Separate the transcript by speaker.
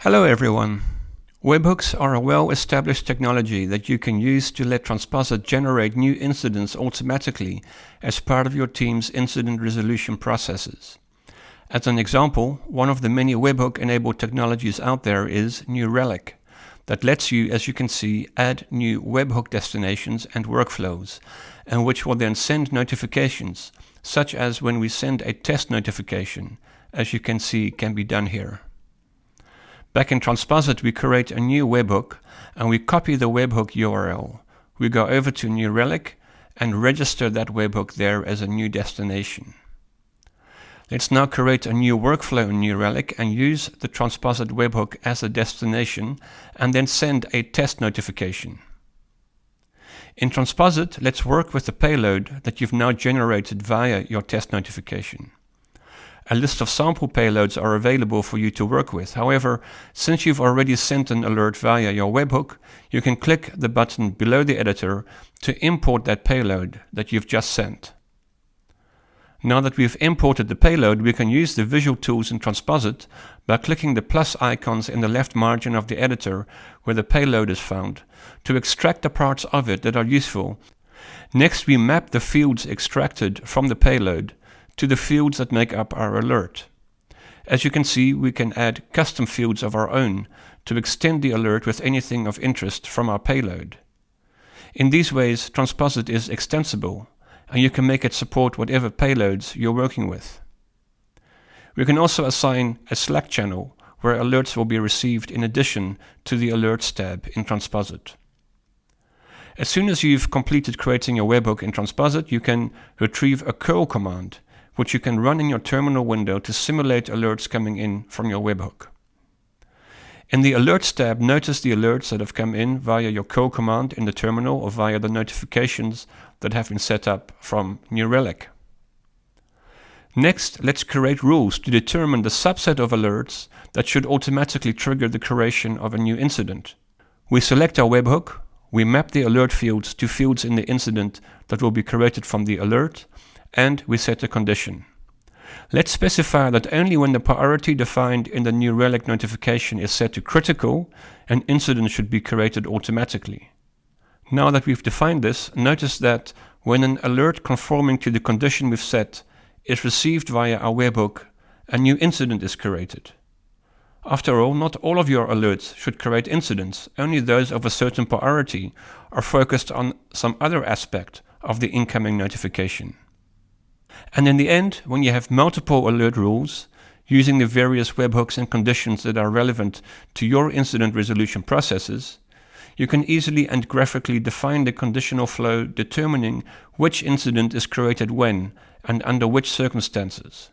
Speaker 1: Hello everyone. Webhooks are a well-established technology that you can use to let Transposit generate new incidents automatically as part of your team's incident resolution processes. As an example, one of the many webhook-enabled technologies out there is New Relic, that lets you, as you can see, add new webhook destinations and workflows, and which will then send notifications, such as when we send a test notification, as you can see can be done here. Back in Transposit, we create a new webhook and we copy the webhook URL. We go over to New Relic and register that webhook there as a new destination. Let's now create a new workflow in New Relic and use the Transposit webhook as a destination and then send a test notification. In Transposit, let's work with the payload that you've now generated via your test notification. A list of sample payloads are available for you to work with. However, since you've already sent an alert via your webhook, you can click the button below the editor to import that payload that you've just sent. Now that we've imported the payload, we can use the visual tools in Transposit by clicking the plus icons in the left margin of the editor where the payload is found to extract the parts of it that are useful. Next, we map the fields extracted from the payload to the fields that make up our alert. As you can see, we can add custom fields of our own to extend the alert with anything of interest from our payload. In these ways, Transposit is extensible, and you can make it support whatever payloads you're working with. We can also assign a Slack channel where alerts will be received in addition to the Alerts tab in Transposit. As soon as you've completed creating your webhook in Transposit, you can retrieve a curl command, which you can run in your terminal window to simulate alerts coming in from your webhook. In the Alerts tab, notice the alerts that have come in via your curl command in the terminal or via the notifications that have been set up from New Relic. Next, let's create rules to determine the subset of alerts that should automatically trigger the creation of a new incident. We select our webhook, we map the alert fields to fields in the incident that will be created from the alert, and we set a condition. Let's specify that only when the priority defined in the New Relic notification is set to critical, an incident should be created automatically. Now that we've defined this, notice that when an alert conforming to the condition we've set is received via our webhook, a new incident is created. After all, not all of your alerts should create incidents, only those of a certain priority are focused on some other aspect of the incoming notification. And in the end, when you have multiple alert rules, using the various webhooks and conditions that are relevant to your incident resolution processes, you can easily and graphically define the conditional flow determining which incident is created when and under which circumstances.